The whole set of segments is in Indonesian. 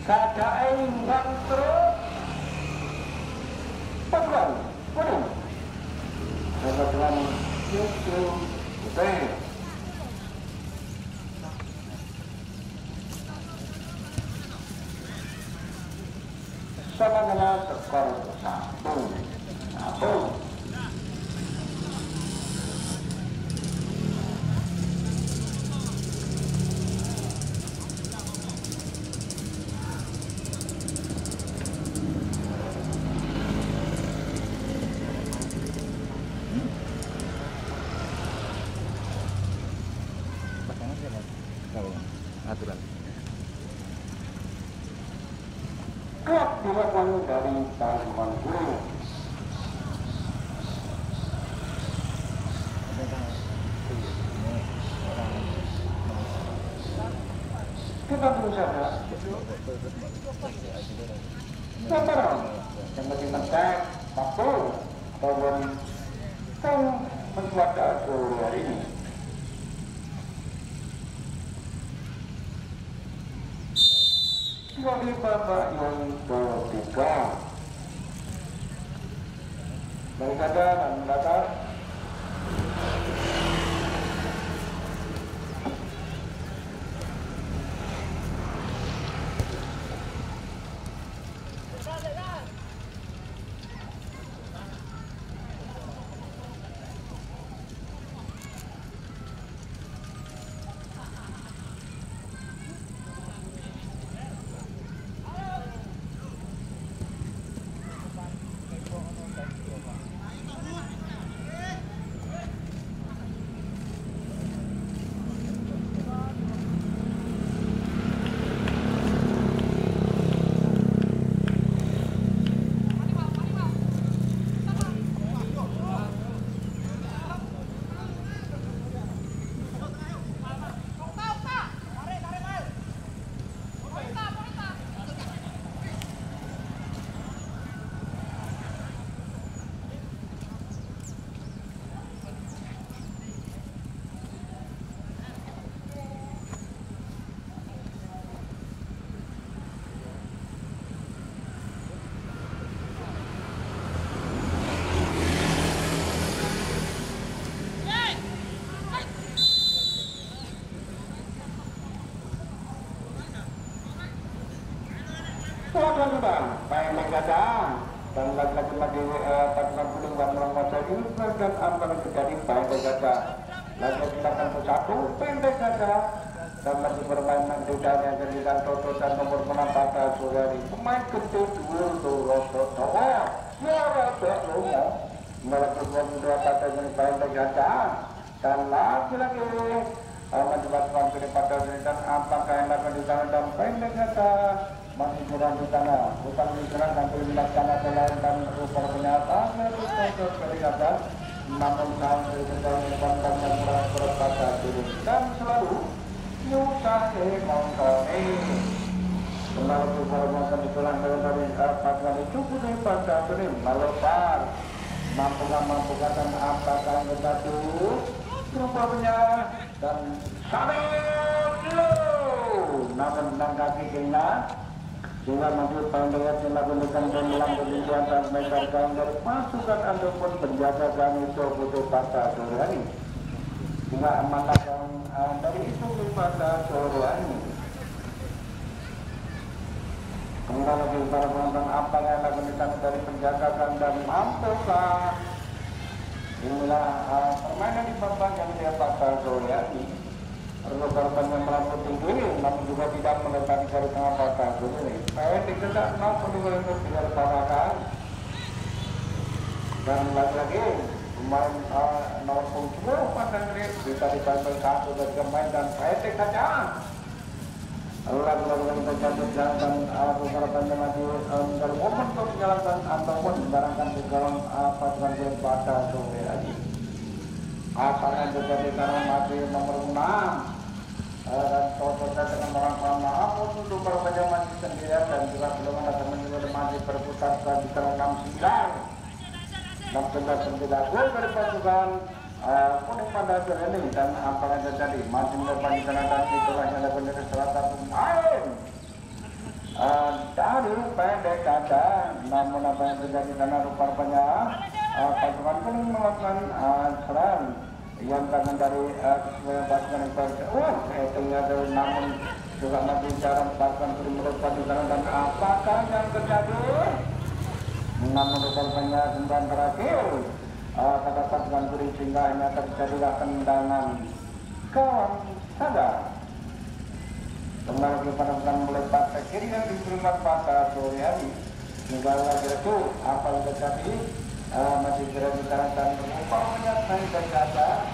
Kadaeng bang terus pegang kuning kebetulan itu putih sama dengan skor 1-1. Aturan. Klub dilakukan dari Tangkuban Guru. Kita tunggu saja. Sabaran yang lebih penting waktu ataupun yang mencuaca sore hari ini. Sebagai babak yang ketiga, baik ada dan mendatar. Teman-teman, pendek gajah dan lagi-lagi Tangkuban Kuning dan Merangkasa Ilfred dan antara terjadi pendek gajah. Lagi-lagi 81 pendek gajah dan masih bermain mendudan yang jadikan Toto dan nomor menang pada sore hari. Pemain kecil Dul Rosso Towo suara Beklomo melakukan dua kata jadi pendek gajah dan lagi-lagi menjelaskan kepada dan apakah yang akan ditangani dan pendek gajah masih kurang di sana, bukan diserang dan dilaksanakan selain dan rupa kenyataannya itu kelihatan, namun sampai sedang menempatkan dan berat pada diri dan selalu nyusah montoni kembali ke formasan ditulang dari pasukan itu pun pada diri melopar mampu dan apakah kita tuh rupanya dan sampai namun menanggapi kena sehingga maju pandangan dilakukan dalam kebijakan dan mekarkan dari pasukan ataupun penjaga kami itu butuh pada sore hari sehingga amanahkan dari itu pada sore hari kemudian lagi para penonton apa yang dilakukan dari penjagaan dan mampukah inilah permainan di babak yang dia pada sore hari. Perlu korban yang melampau tinggi, namun juga tidak mendekati garis tengah pada ini. Pendek tidak mampu untuk tidak dipakai. Dan lagi-lagi pemain nomor 10 pada ini bisa dibantu satu dari pemain dan pendek saja. Lalu terjatuh dan korban yang maju dalam momen untuk menjalankan ataupun menjalankan program pasukan pada sore hari. Asalnya terjadi karena mati nomor 6 dan cocoknya dengan orang maaf untuk para pejabat sendirian dan juga belum ada teman juga masih berputar di tahun 69 dan tidak gol dari pasukan Kuning pada sore ini dan apa yang terjadi masih menyebabkan dan itulah yang ada benar salah satu pemain dari pendek kaca, namun apa yang terjadi karena rupanya pasukan kuning melakukan serangan yang tangan dari pasukan yang tinggal namun juga masih cara pasukan kuning melakukan serangan dan apakah yang terjadi? Namun rupanya sembilan terakhir kata pasukan kuning sehingga hanya terjadilah tendangan kawan saja. Kembali kepada bukan mulai partai kiri yang diberikan pada sore hari negara itu apa yang terjadi masih kira bicarakan umpamanya pendek saja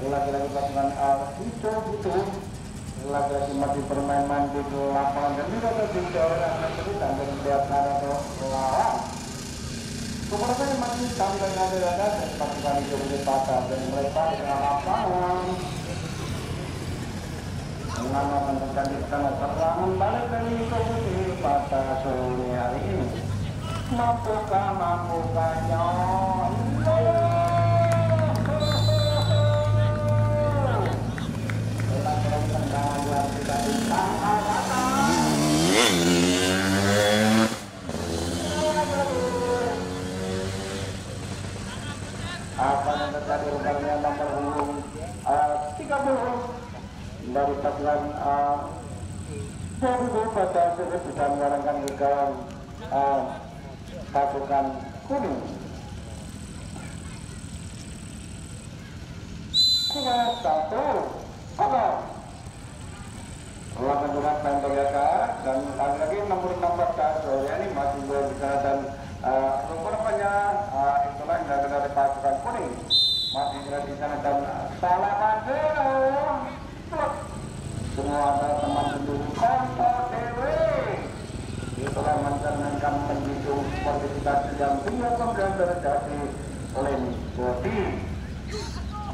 lagi-lagi pasukan itu lagi-lagi masih bermain-main di lapangan dan tidak ada di daerah yang cerita dan melihat atau lawan kemudian masih sampai ada dan pasukan itu berpatah dan mereka dengan lapangan nama menjadikan serangan balik dari Putih pada sore hari ini. Mampukahnya apa yang terjadi rupanya nomor 30 dari pasukan pada sudah bisa mengarahkan ke kawan pasukan kuning. Satu, lawan berat Pantogaka dan lagi-lagi nomor sore ini masih berbicara dan rupanya itulah yang dari pasukan kuning masih berada di sana dan salah semua ada teman penduduk kantor dewe itulah mencerminkan penduduk partisipasi yang tinggal kemudian terjadi oleh Boti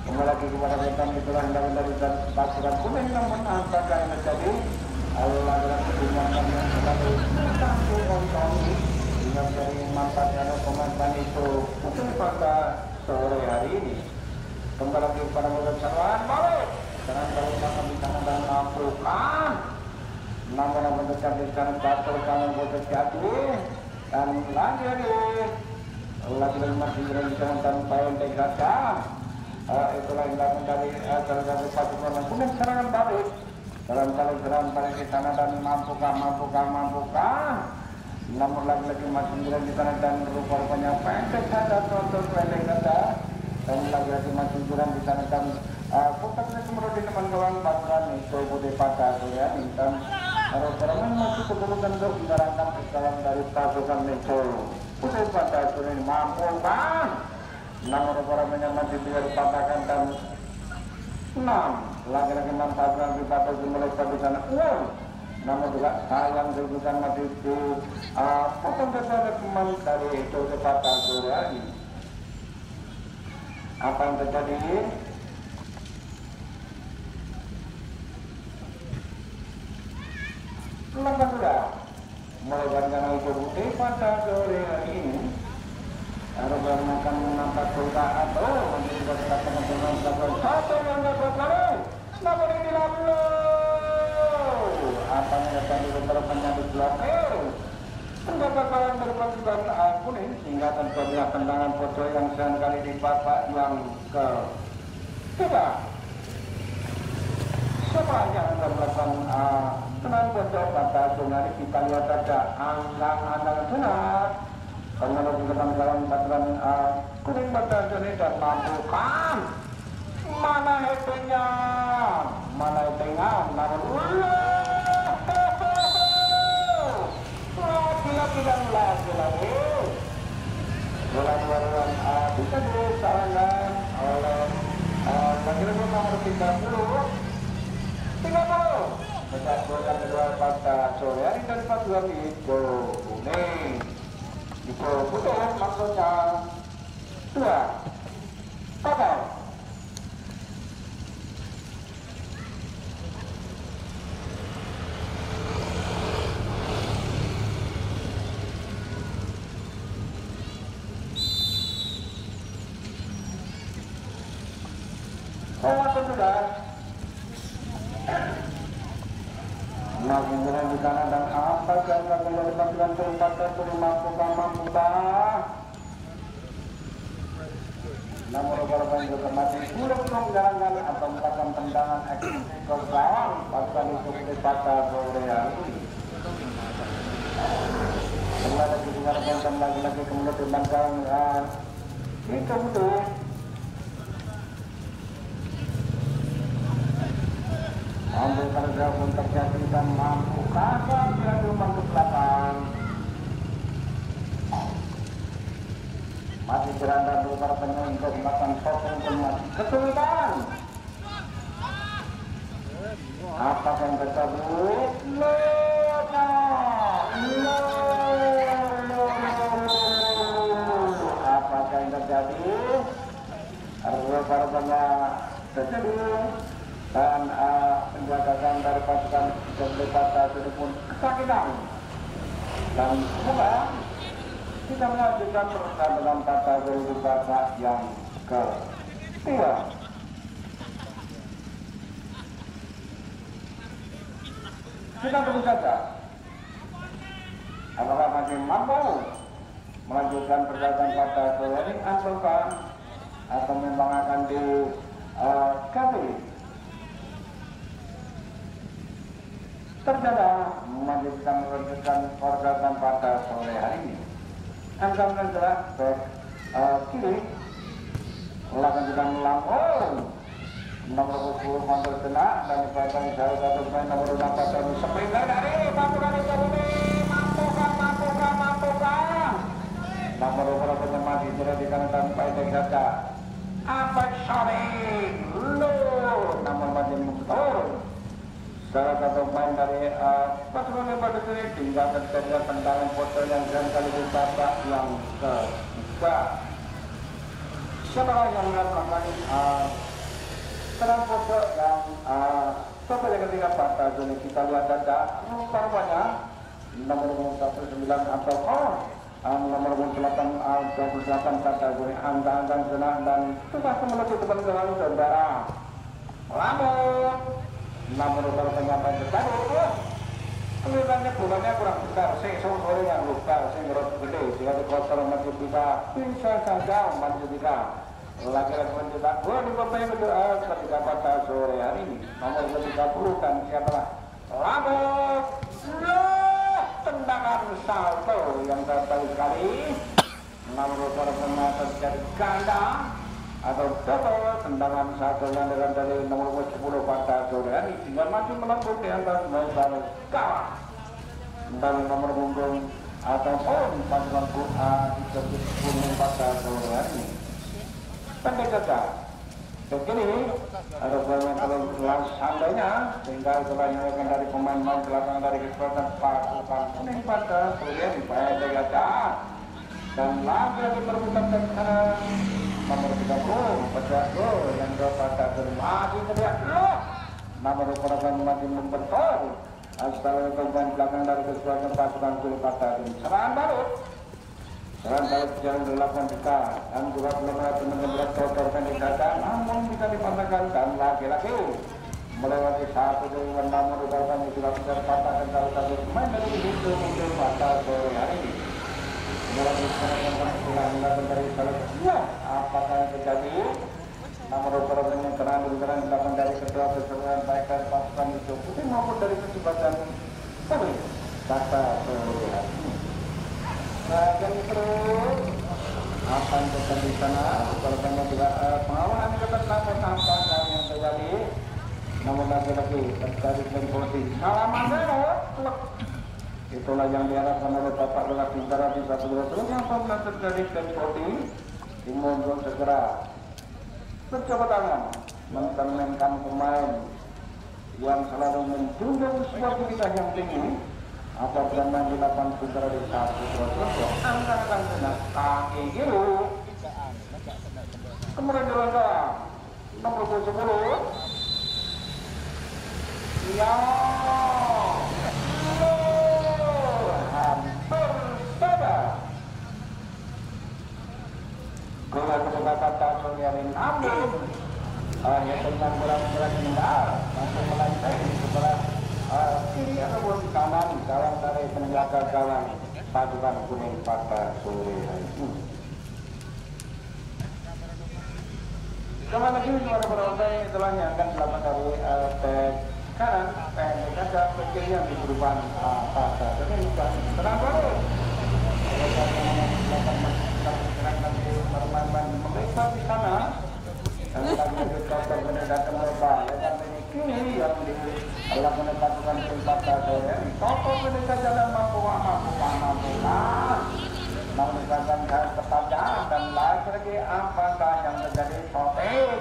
kembali lagi kepada mereka itulah yang dari pasukan kuning namun apakah yang terjadi adalah kedudukan yang terjadi satu kami dengan dari manfaat atau komandan itu mungkin pada sore hari ini kembali lagi kepada mereka balik dengan kalau maka bisa dan lakukan namun terjadi batal kalau terjadi dan lagi masih berjalan tanpa integrasi itulah yang dilakukan dari salah pasukan kemudian serangan balik dalam serangan balik di sana dan mampukah namun lagi masih berjalan di sana dan rupanya pendek saja atau pendek saja dan lagi masih berjalan di sana dan fokusnya kemudian di teman-teman pasukan itu Budi pada ya dan orang masih kebutuhan untuk mengarahkan kesalahan dari pasukan itu Budi pada ini mampu kan namun orang masih bisa dipatahkan dan 6 lagi-lagi 6 pasukan dipatah mulai pada sana namun juga sayang kebutuhan masih di potong kesalahan teman dari itu dipatah ini apa yang terjadi maka sudah mulai karena itu Budi pada sore hari ini harus akan menampak surga atau menjadi teman-teman satu yang dapat lari namun ini lalu apa yang terjadi rupanya di blokir pendapatan berpasukan kuning sehingga terjadilah tendangan foto yang sekali di babak yang ketiga sepanjang melakukan tenan bocor pada sungai kita lihat saja anggang-anggang sunat pengelola kegiatan dalam pasukan kuning pada sini dan mampukan mana hitungnya namun lagi mulai bisa disarankan oleh lagi-lagi nomor 30 Bekas kedua pada sore hari dari pasukan hijau kuning hijau putih maksudnya 2 total sudah nah kemudian dengan terpaksa mampu namun korban juga mati buruk menjalankan atau melakukan tendangan eksekusi lawan pasukan itu pada sore hari ini. Kembali didengarkan lagi kemudian dimakan itu betul. Ambil kerja pun terjadi dan mampu kasar di rumah ke belakang. Masih beranda para penyerang untuk melakukan potong kembali kesulitan. Apa yang terjadi? Apa yang terjadi? Para penyerang terjadi dan penjagaan dari pasukan Jakarta itu pun kesakitan dan semoga kita melanjutkan pertandingan kategori Jakarta yang ketiga. Kita tunggu saja apakah masih mampu melanjutkan perjalanan kategori ini atau memang akan diganti. Ternyata melanjutkan perjalanan pada sore hari ini. Angka menjerat back kiri melakukan juga melampau nomor 10 kontrol kena dan dipasang salah satu pemain nomor 6 pasang sprinter dari pasukan itu mampukah nomor berapa masih tidak dikarenakan Pak saja apa sorry lo nomor masih betul salah satu pemain dari pasukan pada sini tinggal terjadi tendangan foto yang kali ditabrak yang ketiga. Siapa yang melakukan tendangan foto yang foto yang ketiga pada sini kita lihat saja rupanya nomor 19 atau nomor 28 pada sini angka-angka senang dan sudah menuju teman-teman saudara. Lamun namun kalau penyampaian terbaru kelihatannya bulannya kurang besar sore yang luka ngerot gede jika dikotor masih bisa saja menjadikan laki-laki mencetak gol di babak kedua ketika pada sore hari ini nomor 30 dan siapalah Lambok tendangan salto yang terbaik sekali nomor pemain terjadi ganda atau double tendangan satu yang dari nomor 10 pada sore hari tinggal maju melambung di antara mencari kawan dari nomor punggung ataupun pasukan kuning pada sore hari ini. Pendek saja begini ada pemain kalau seandainya sehingga kebanyakan dari pemain mau belakang dari kekuatan pasukan kuning pada sore hari pendek saja dan lagi berputar ke sana nomor 30 pecah gol yang pada masih teriak loh nomor perakan masih membentur asal korban belakang dari keseluruhan pasukan kulit pada serangan baru yang dilakukan kita dan juga belum ada menyebelah kotorkan di dada namun bisa dipatahkan dan lagi-lagi melewati satu dengan nomor korban yang dilakukan patahkan salah satu pemain dari itu muncul pada sore hari ini. Melakukan dari salah apakah yang terjadi nomor korban yang terang dilakukan dari kedua keseluruhan baik dari pasukan itu putih maupun dari kesempatan publik kata sore hari ini. Dan terus apa yang terjadi di sana korbannya juga pengawalan tetap lapor apa yang terjadi namun lagi-lagi terjadi pengkoti salaman itulah yang diharapkan oleh Bapak Lurah Bintara di satu yang apabila terjadi pengkoti dimundur segera bercoba tangan menenangkan pemain yang selalu menjunjung sebuah kebijakan yang tinggi apabila main di lapangan Bintara di satu angkat kena kaki kiri kemudian dilangkah nomor 10 ya hampir saja gol ketika kata Soliarin namun hanya dengan bola tinggal langsung melantai sebelah kiri ataupun kanan gawang dari penjaga gawang pasukan kuning pada sore hari ini. Kembali lagi kepada penonton telah yang akan dilakukan dari back kanan, pendek saja ke kiri yang diberupan pada ini tenang baru. Nanti teman-teman memeriksa di sana dan kita lanjutkan ke pendidikan mereka yang kini yang dilakukan pasukan kuning pada sore ini. Toko pendidikan jalan mampu mengusahakan kepada dan lagi apakah yang terjadi sotek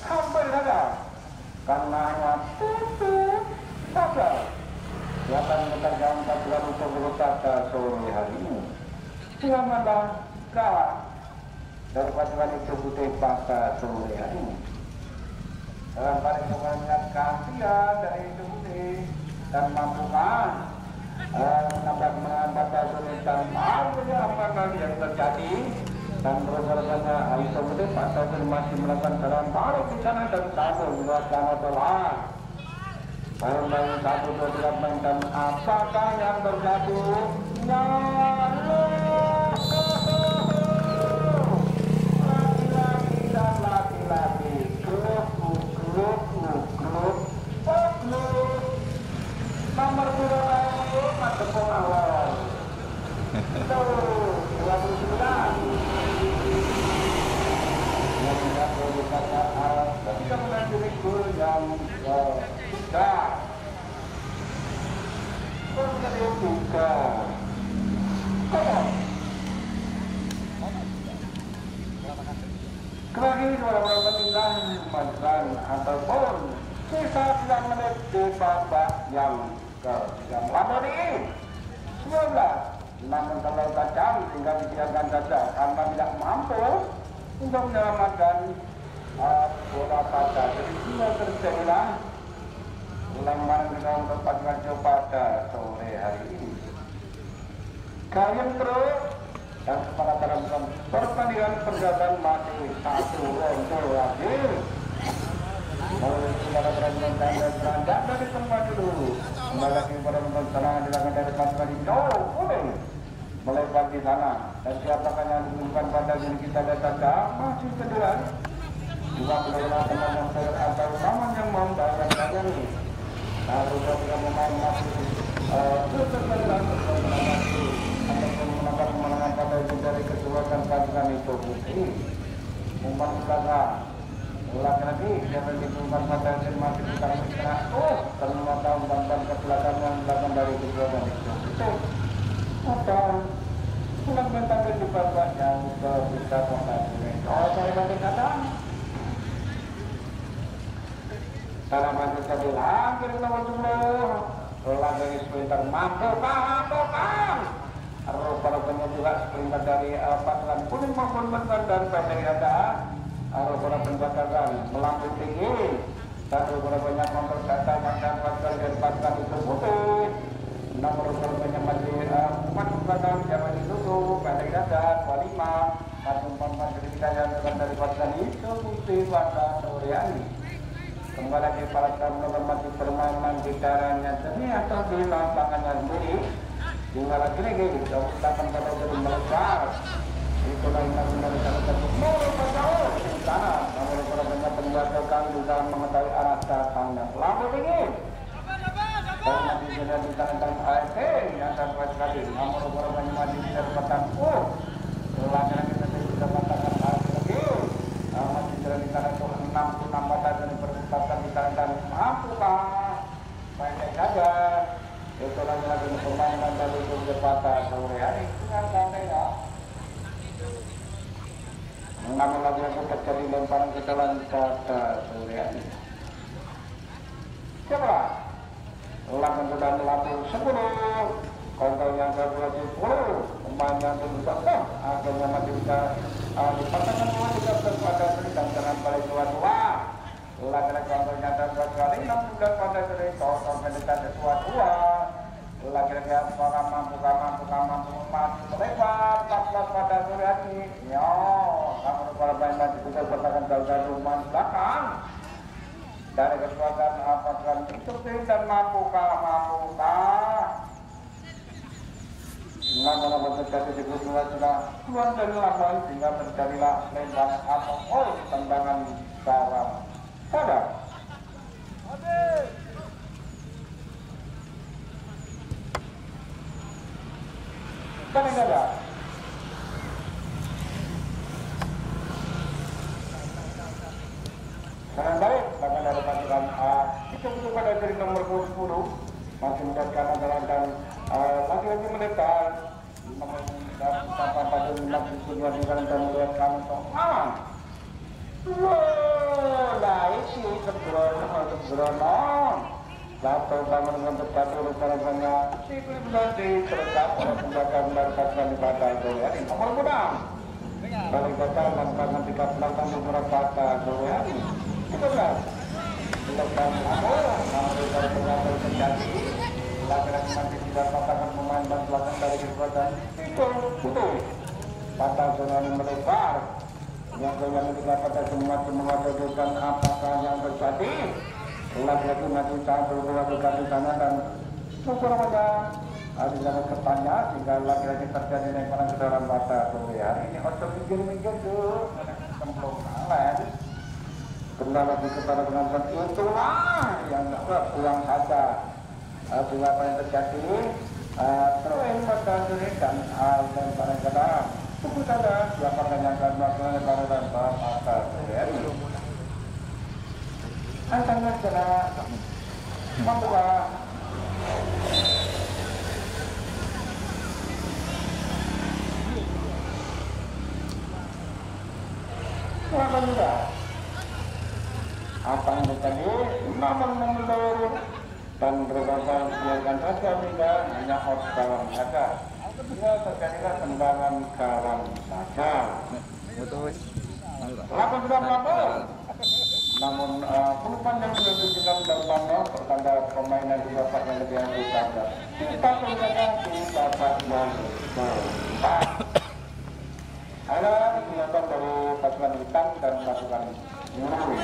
hampir saja karena hanya saja siapa yang bekerjaan pasukan untuk berusaha sore hari ini siamalah kalah dari pasukan itu putih pada sore hari ini dalam paripurna mengingatkan dia dari itu putih dan mampukan menambah pada kesulitan apakah yang terjadi dan terus-terusannya itu putih Pak Taufik masih melakukan jalan balik di sana dan satu mengeluarkan otolan baru-baru 1, 2, 3 dan apakah yang terjadi laki-laki dan laki-laki grup nomor 2 masuk pengawal itu 29 yang tidak boleh dikatakan ketika menandiri gol yang tidak menjadi juga kelagi orang-orang meninggal majukan ataupun sisa 9 menit di babak yang yang lama ini 19 namun terlalu tajam sehingga dibiarkan saja karena tidak mampu untuk menyelamatkan bola pada jadi tidak terjadilah lemparan kita untuk pasukan pada sore hari ini kalian terus dan kepada dalam pertandingan pergabungan masih 1 ronde lagi saudara berani dan beranjak dari tempat dulu kembali lagi pada menonton serangan dilakukan dari pasukan hijau kuning melebar di sana dan siapakah yang diumumkan pada diri kita dan saja masih cedera juga benar-benar teman yang saya atau teman yang mau dalam kalian ini lalu ketika memain masih berterbangan ataupun menangkap kemenangan pada itu dari kekuatan pasukan itu putih umpan belakang lagi-lagi yang dibutuhkan pada hasil masih bukan kena karena tahu umpan ke belakang yang dilakukan dari kekuatan itu atau pulang bentang di babak yang bisa mengatasi cari banding kata cara masih tadi lagi nomor 10 lagi sprinter mampu rupa-rupanya juga sprinter dari pasukan kuning maupun pasukan dari pendek ada para pembatasan melambung tinggi dan rupa-rupanya memperkata dan pasukan dari pasukan itu putih nomor rupa-rupanya masih pasukan yang masih duduk pendek ada 25 pasukan dari pasukan itu putih pada sore hari kembali lagi para tamu masih bermain di caranya sendiri atau di lapangannya sendiri hingga lagi dapat pada jadi melebar itulah yang benar salah satu jauh di sana namun beberapa penjatuhan di dalam mengetahui arah datangnya lampu dingin dan masih sudah di tangan AFC yang sangat sekali namun beberapa masih tidak dapatkan lagi-lagi nanti sudah dapatkan AFC lagi masih sudah di tangan 66 batas dan berputaran di tangan mampukah pendek saja itu lagi permainan dari Jepata sore hari dengan santai ya namun lagi yang terjadi lemparan ke jalan pada sore hari siapa lakukan sudah melampu 10 kontrol yang ke-20 pemain yang berusaha akhirnya masih bisa dipasangkan juga pada dan jangan balik dua-dua lagi-lagi kontrolnya dan kali 6 bulan pada seri kontrol pendekat dua-dua lagi-lagi apakah mampu melebar 14 pada sore hari ya namun para pemain masih bisa bertahan dalam rumah belakang dari kekuatan apakah itu dan mampukah terjadi di Gusula sudah keluar dari lapangan sehingga terjadilah lempang atau tendangan gawang. Ada. Kan enggak ada. Kanan baik, bahkan ada pasukan itu pada dari nomor 10 masih mendapatkan andalan dan lagi-lagi mendekat pada masih punya di kanan dan melihat kanan aman. Baik sih sembrono. Lalu bangun dengan tepat urusan-urusannya si Klimlandi terdekat oleh penjaga mendapatkan ibadah ya ini nomor mudah. Balik datang dan tangan 38 beberapa kata ya ini. 13 Lepas namun dari pengatur terjadi laki-laki masih tidak patahkan pemain dan belakang dari kekuatan itu putus patah tsunami melebar yang tidak semua mengajukan apakah yang terjadi laki-laki masih campur melakukan di sana dan syukur pada ada jalan depannya sehingga laki-laki terjadi lemparan ke dalam bata ya ini otot minggir tuh kemplung kalah kembali lagi kepada penonton itulah yang pulang saja bila apa yang terjadi terus berkandung dan pada kadang tunggu saja siapa yang akan melakukan lemparan dan bata antara cara membuat apa juga apa yang terjadi namun menurut dan berdasarkan biarkan saja tidak hanya outbound saja ya terjadilah tendangan kawan saja 8 sudah melapor namun pelupan yang sudah ditunjukkan dampaknya pertanda pemain yang juga yang lebih angka kita menjaga kita yang ada penonton dari pasukan hitam dan pasukan biru